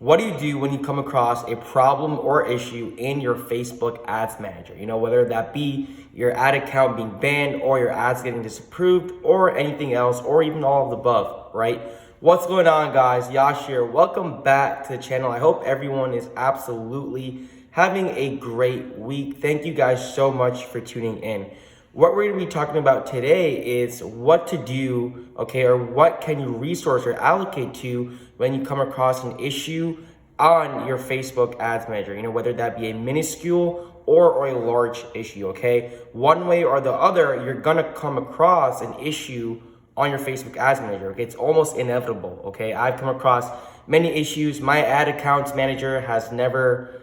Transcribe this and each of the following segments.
What do you do when you come across a problem or issue in your Facebook ads manager? Whether that be your ad account being banned or your ads getting disapproved or anything else or even all of the above, right? What's going on, guys? Yash here. Welcome back to the channel. I hope everyone is absolutely having a great week. Thank you guys so much for tuning in. What we're going to be talking about today is what to do, okay, or what can you resource or allocate to when you come across an issue on your Facebook ads manager, whether that be a minuscule or a large issue, okay? One way or the other, you're going to come across an issue on your Facebook ads manager, okay? It's almost inevitable, okay? I've come across many issues. My ad accounts manager has never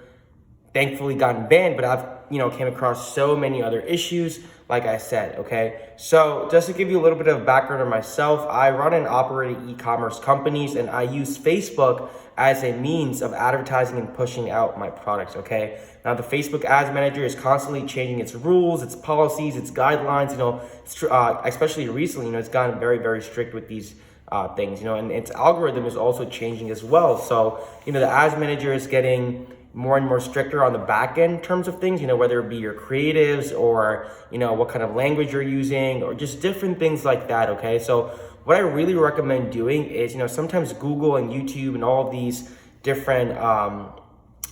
thankfully gotten banned, but I've came across so many other issues, like I said, okay? So just to give you a little bit of background on myself, I run and operate e-commerce companies, and I use Facebook as a means of advertising and pushing out my products, okay? Now the Facebook ads manager is constantly changing its rules, its policies, its guidelines, especially recently, it's gotten very, very strict with these things, and its algorithm is also changing as well. So, the ads manager is getting more and more stricter on the back end terms of things, whether it be your creatives or, what kind of language you're using or just different things like that, okay? So what I really recommend doing is, sometimes Google and YouTube and all of these different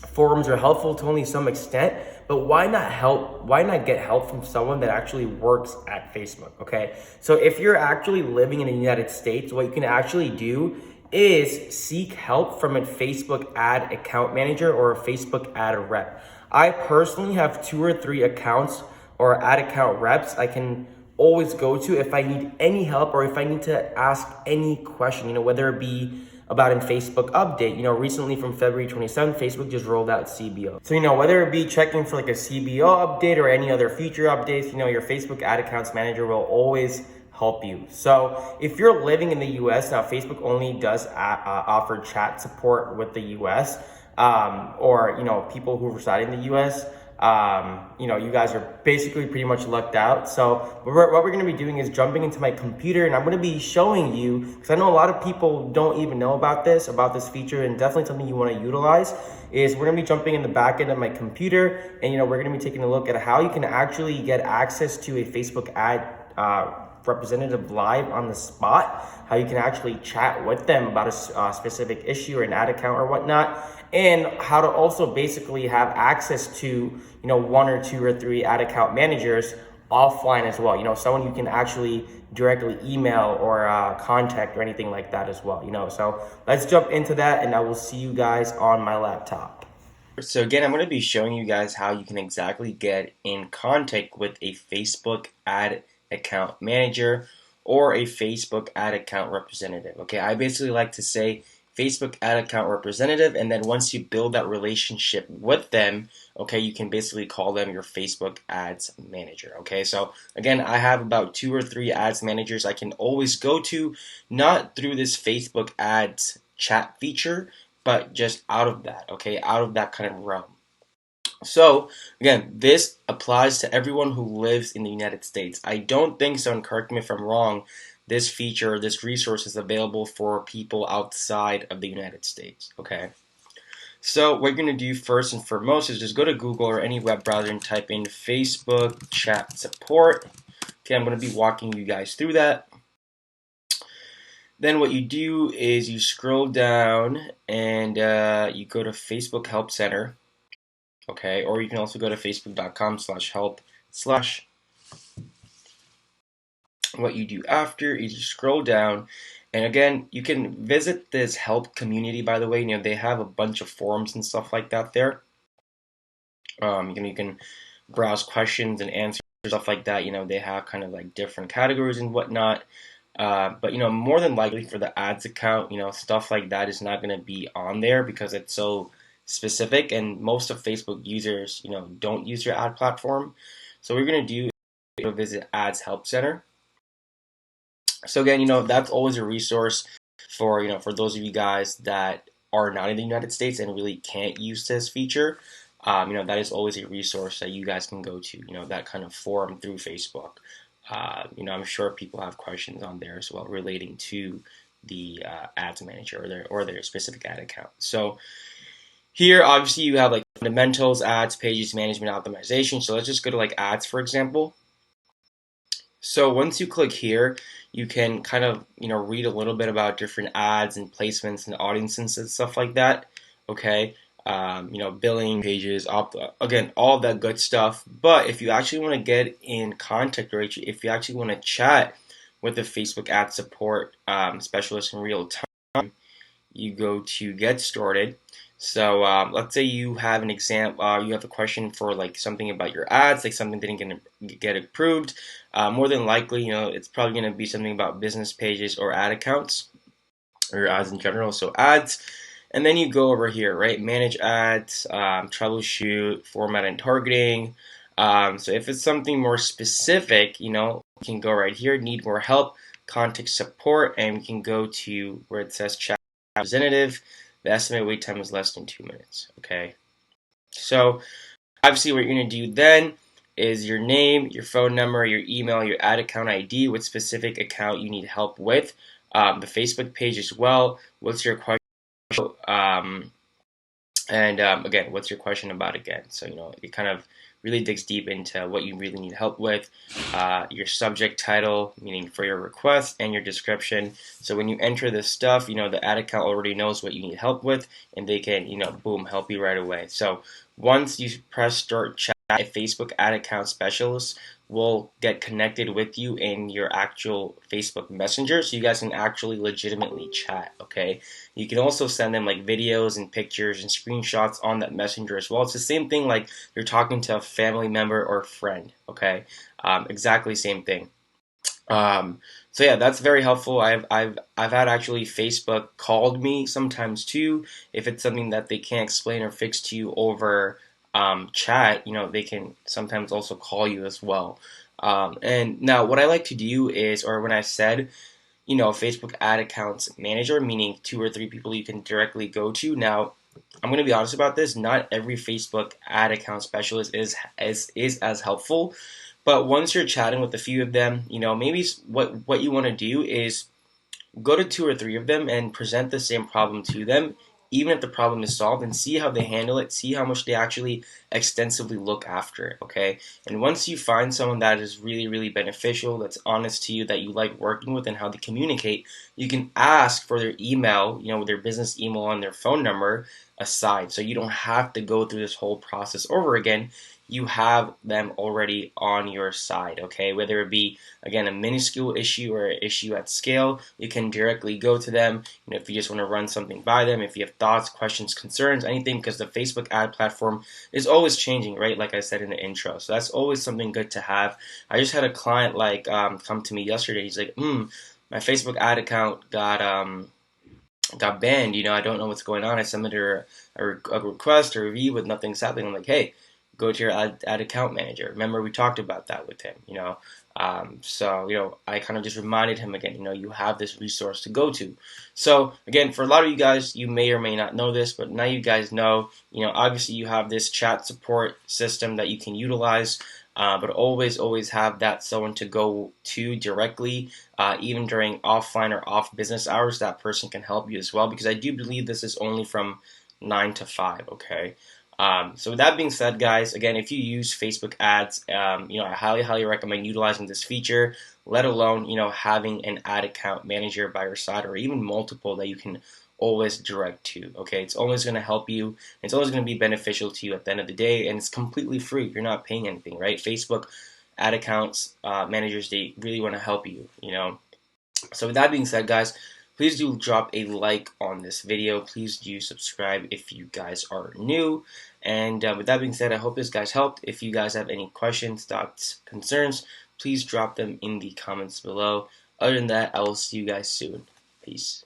forums are helpful to only some extent, but why not get help from someone that actually works at Facebook, okay? So if you're actually living in the United States, what you can actually do is seek help from a Facebook ad account manager or a Facebook ad rep. I personally have 2 or 3 accounts or ad account reps I can always go to if I need any help or if I need to ask any question, whether it be about a Facebook update. Recently from February 27th, Facebook just rolled out CBO. So, whether it be checking for like a CBO update or any other feature updates, your Facebook ad accounts manager will always help you. So if you're living in the US, now Facebook only does offer chat support with the US, or, people who reside in the US. You guys are basically pretty much lucked out. So what we're going to be doing is jumping into my computer, and I'm going to be showing you, because I know a lot of people don't even know about this feature, and definitely something you want to utilize. Is we're going to be jumping in the back end of my computer, and we're going to be taking a look at how you can actually get access to a Facebook ad representative live on the spot, how you can actually chat with them about a specific issue or an ad account or whatnot, and how to also basically have access to 1 or 2 or 3 ad account managers offline as well, someone you can actually directly email or contact or anything like that as well. So let's jump into that, and I will see you guys on my laptop. So again, I'm going to be showing you guys how you can exactly get in contact with a Facebook ad account manager or a Facebook ad account representative. Okay, I basically like to say Facebook ad account representative, and then once you build that relationship with them, okay, you can basically call them your Facebook ads manager. Okay, so again, I have about 2 or 3 ads managers I can always go to, not through this Facebook ads chat feature, but just out of that, okay, out of that kind of realm. So again, this applies to everyone who lives in the United States. I don't think so, and correct me if I'm wrong, this feature, this resource is available for people outside of the United States, okay? So what you're going to do first and foremost is just go to Google or any web browser and type in Facebook chat support. Okay, I'm going to be walking you guys through that. Then what you do is you scroll down and you go to Facebook Help Center. Okay, or you can also go to facebook.com/help/ what you do after is you scroll down, and again, you can visit this help community, by the way. They have a bunch of forums and stuff like that there. You can browse questions and answers, stuff like that. They have kind of like different categories and whatnot. But more than likely for the ads account, stuff like that is not going to be on there because it's so specific, and most of Facebook users, don't use your ad platform. So what we're going to do is visit Ads Help Center. So again, that's always a resource for, for those of you guys that are not in the United States and really can't use this feature. That is always a resource that you guys can go to, that kind of forum through Facebook. I'm sure people have questions on there as well relating to the ads manager or their specific ad account. So here, obviously, you have like fundamentals, ads, pages, management, optimization. So let's just go to like ads, for example. So once you click here, you can kind of, read a little bit about different ads and placements and audiences and stuff like that. Okay. Billing pages, again, all that good stuff. But if you actually want to get in contact, or if you actually want to chat with the Facebook ad support specialist in real time, you go to get started. So let's say you have an exam, you have a question for like something about your ads, like something didn't get approved. More than likely, it's probably going to be something about business pages or ad accounts or ads in general. So ads, and then you go over here, right? Manage ads, troubleshoot, format and targeting. So if it's something more specific, you can go right here. Need more help? Contact support, and we can go to where it says chat representative. The estimated wait time is less than 2 minutes. Okay. So obviously, what you're going to do then is your name, your phone number, your email, your ad account ID, what specific account you need help with, the Facebook page as well. What's your question? Again, what's your question about again? So, it kind of really digs deep into what you really need help with, your subject title, meaning for your request, and your description. So when you enter this stuff, the ad account already knows what you need help with, and they can, boom, help you right away. So once you press start chat, a Facebook ad account specialist will get connected with you in your actual Facebook Messenger, so you guys can actually legitimately chat, okay? You can also send them like videos and pictures and screenshots on that Messenger as well. It's the same thing like you're talking to a family member or friend, okay? Exactly same thing. So yeah, that's very helpful. I've had actually Facebook called me sometimes too if it's something that they can't explain or fix to you over chat. They can sometimes also call you as well. And now what I like to do is, or when I said, Facebook ad accounts manager, meaning 2 or 3 people you can directly go to. Now, I'm going to be honest about this. Not every Facebook ad account specialist is as helpful. But once you're chatting with a few of them, maybe what you want to do is go to 2 or 3 of them and present the same problem to them, even if the problem is solved, and see how they handle it, see how much they actually extensively look after it, okay? And once you find someone that is really, really beneficial, that's honest to you, that you like working with and how they communicate, you can ask for their email, their business email and their phone number aside. So you don't have to go through this whole process over again. You have them already on your side, okay? Whether it be, again, a minuscule issue or an issue at scale, you can directly go to them. If you just want to run something by them, if you have thoughts, questions, concerns, anything, because the Facebook ad platform is always changing, right? Like I said in the intro. So that's always something good to have. I just had a client come to me yesterday. He's like, my Facebook ad account got banned. I don't know what's going on. I submitted a request, a review with nothing's happening. I'm like, hey, go to your ad account manager. Remember, we talked about that with him, So, I kind of just reminded him again, you have this resource to go to. So, again, for a lot of you guys, you may or may not know this, but now you guys know, obviously you have this chat support system that you can utilize. But always have that someone to go to directly, even during offline or off business hours. That person can help you as well, because I do believe this is only from 9 to 5. Okay. So with that being said, guys, again, if you use Facebook ads, I highly recommend utilizing this feature. Let alone having an ad account manager by your side, or even multiple that you can always direct to. Okay, it's always going to help you. It's always going to be beneficial to you at the end of the day, and it's completely free. You're not paying anything, right? Facebook ad accounts managers, they really want to help you. So with that being said, guys, please do drop a like on this video. Please do subscribe if you guys are new. And with that being said, I hope this guys helped. If you guys have any questions, thoughts, concerns, please drop them in the comments below. Other than that, I will see you guys soon. Peace.